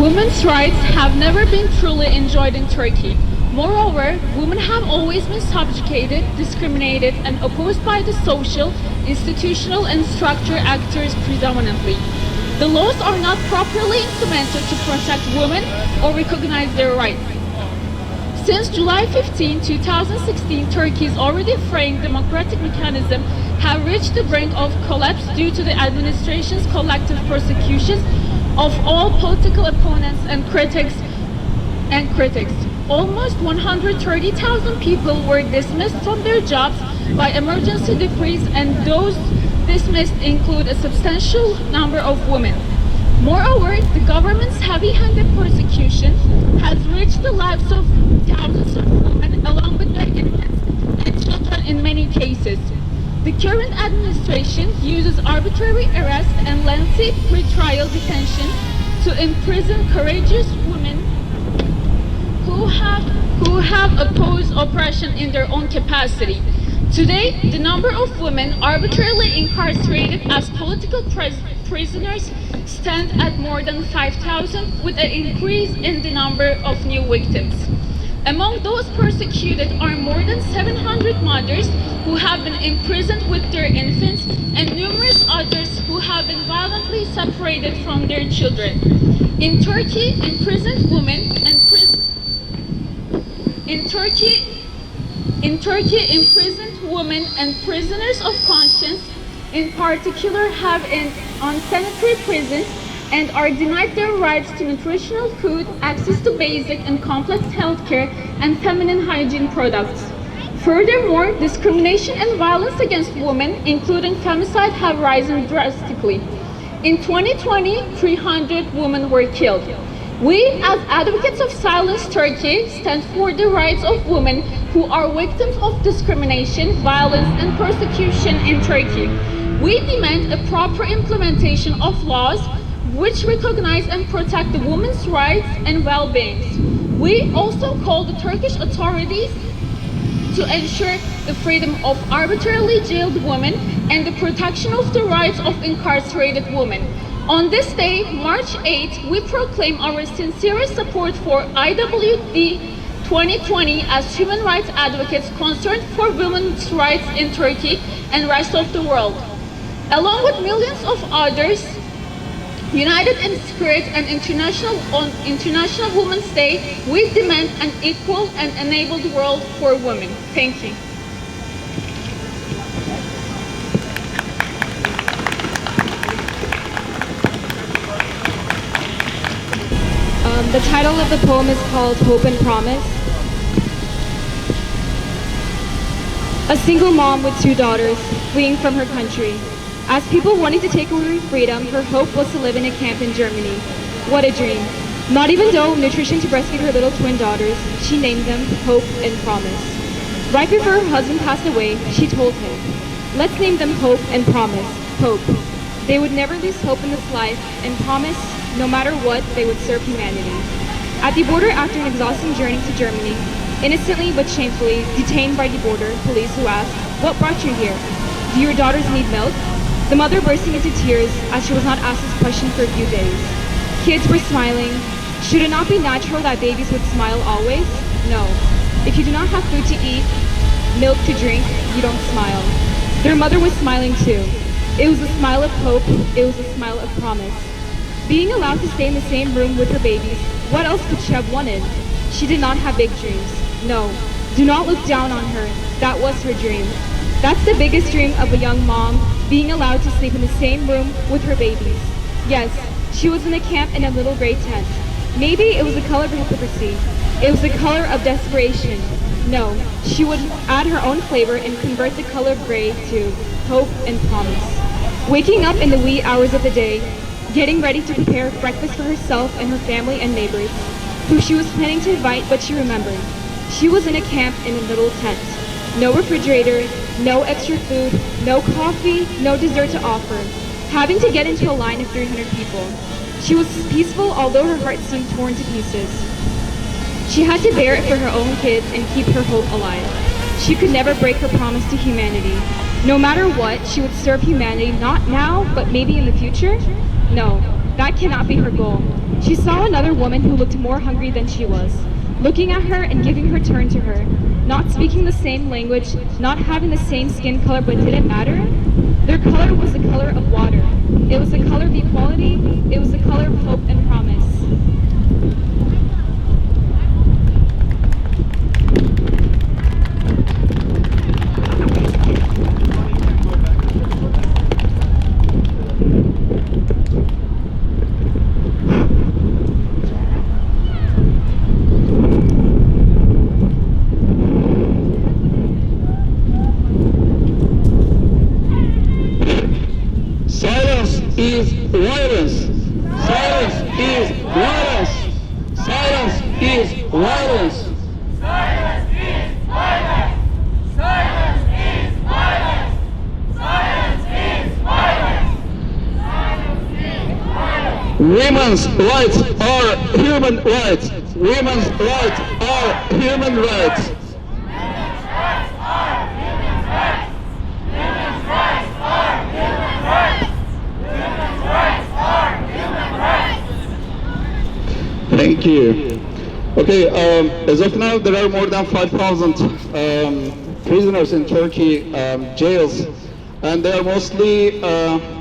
Women's rights have never been truly enjoyed in Turkey. Moreover, women have always been subjugated, discriminated, and opposed by the social, institutional, and structural actors predominantly. The laws are not properly implemented to protect women or recognize their rights. Since July 15, 2016, Turkey's already framed democratic mechanism have reached the brink of collapse due to the administration's collective persecutions of all political opponents and critics. Almost 130,000 people were dismissed from their jobs by emergency decrees, and those dismissed include a substantial number of women. Moreover, the government's heavy-handed persecution has reached the lives of thousands of women along with their infants and children in many cases. The current administration uses arbitrary arrest and lengthy pre-trial detention to imprison courageous women who have opposed oppression in their own capacity. Today, the number of women arbitrarily incarcerated as political prisoners stand at more than 5,000, with an increase in the number of new victims. Among those persecuted are more than 700 mothers who have been imprisoned with their infants and numerous others who have been violently separated from their children. In Turkey, imprisoned women and prisoners of conscience in particular have in unsanitary prisons and are denied their rights to nutritional food, access to basic and complex healthcare, and feminine hygiene products. Furthermore, discrimination and violence against women, including femicide, have risen drastically. In 2020, 300 women were killed. We, as advocates of Silence Turkey, stand for the rights of women who are victims of discrimination, violence, and persecution in Turkey. We demand a proper implementation of laws which recognize and protect the women's rights and well-being. We also call the Turkish authorities to ensure the freedom of arbitrarily jailed women and the protection of the rights of incarcerated women. On this day, March 8, we proclaim our sincerest support for IWD 2020 as human rights advocates concerned for women's rights in Turkey and rest of the world. Along with millions of others, united in spirit and on International Women's Day, we demand an equal and enabled world for women. Thank you. The title of the poem is called Hope and Promise. A single mom with 2 daughters fleeing from her country. As people wanted to take away her freedom, her hope was to live in a camp in Germany. What a dream. Not even though nutrition to breastfeed her little twin daughters, she named them Hope and Promise. Right before her husband passed away, she told him, "Let's name them Hope and Promise. Hope. They would never lose hope in this life and promise no matter what, they would serve humanity." At the border, after an exhausting journey to Germany, innocently but shamefully detained by the border police who asked, "What brought you here? Do your daughters need milk?" The mother bursting into tears as she was not asked this question for a few days. Kids were smiling. Should it not be natural that babies would smile always? No. If you do not have food to eat, milk to drink, you don't smile. Their mother was smiling too. It was a smile of hope. It was a smile of promise. Being allowed to stay in the same room with her babies, what else could she have wanted? She did not have big dreams. No, do not look down on her. That was her dream. That's the biggest dream of a young mom, being allowed to sleep in the same room with her babies. Yes, she was in a camp in a little gray tent. Maybe it was the color of hypocrisy. It was the color of desperation. No, she would add her own flavor and convert the color of gray to hope and promise. Waking up in the wee hours of the day, getting ready to prepare breakfast for herself and her family and neighbors, who she was planning to invite, but she remembered. She was in a camp in a little tent. No refrigerator, no extra food, no coffee, no dessert to offer. Having to get into a line of 300 people. She was peaceful, although her heart seemed torn to pieces. She had to bear it for her own kids and keep her hope alive. She could never break her promise to humanity. No matter what, she would serve humanity, not now, but maybe in the future? No, that cannot be her goal. She saw another woman who looked more hungry than she was, looking at her and giving her turn to her, not speaking the same language, not having the same skin color, but didn't matter. Their color was the color of water. It was the color of equality. It was the color of hope and promise. Silence is violence. Silence is violence. Silence is violence. Silence is violence! Silence is violence! Silence is violence! Silence is violence! Women's rights are human rights. Women's rights are human rights. Women's rights are human rights! Women's rights are human rights! Women's rights are human rights! Thank you. Okay, as of now, there are more than 5,000 prisoners in Turkey jails, and they are mostly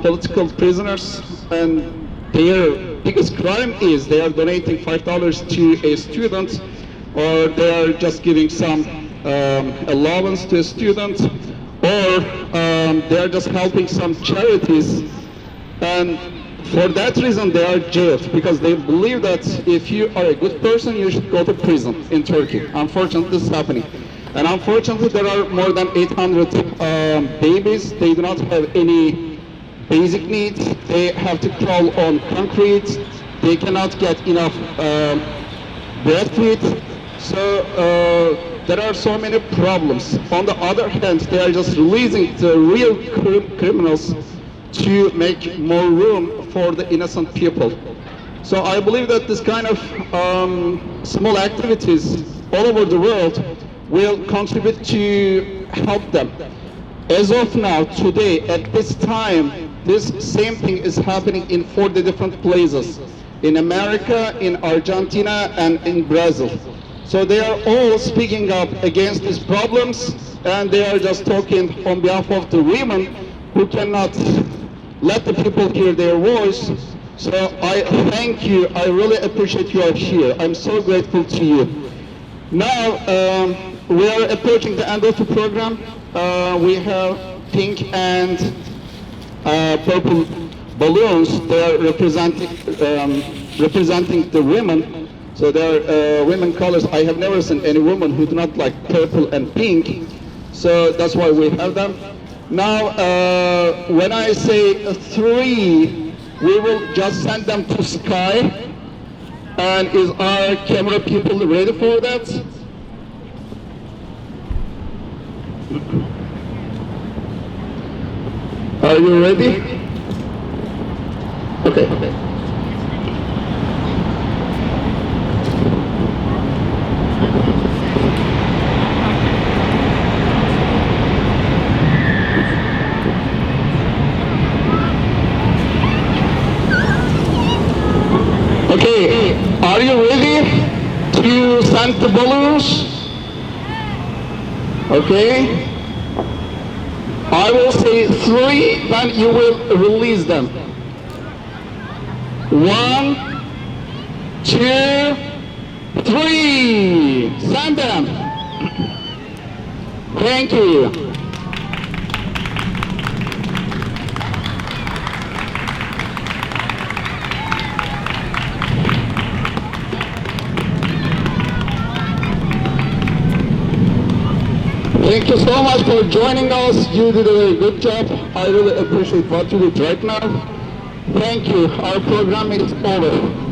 political prisoners, and their biggest crime is they are donating $5 to a student, or they are just giving some allowance to a student, or they are just helping some charities, and for that reason they are jailed, because they believe that if you are a good person, you should go to prison in Turkey. Unfortunately, this is happening. And unfortunately, there are more than 800 babies. They do not have any basic needs. They have to crawl on concrete. They cannot get enough breastfeed. So there are so many problems. On the other hand, they are just releasing the real criminals to make more room for the innocent people. So I believe that this kind of small activities all over the world will contribute to help them. As of now, today, at this time, this same thing is happening in 40 different places. In America, in Argentina, and in Brazil. So they are all speaking up against these problems, and they are just talking on behalf of the women who cannot let the people hear their voice. So I thank you. I really appreciate you are here. I'm so grateful to you. Now we are approaching the end of the program. We have pink and purple balloons. They are representing the women. So they are women colors. I have never seen any woman who do not like purple and pink. So that's why we have them. Now, when I say 3, we will just send them to sky. And is our camera people ready for that? Are you ready? Okay. Okay, are you ready to send the balloons? Okay. I will say 3, then you will release them. 1, 2, 3. Send them. Thank you. Thank you so much for joining us. You did a very good job. I really appreciate what you did right now. Thank you. Our program is over.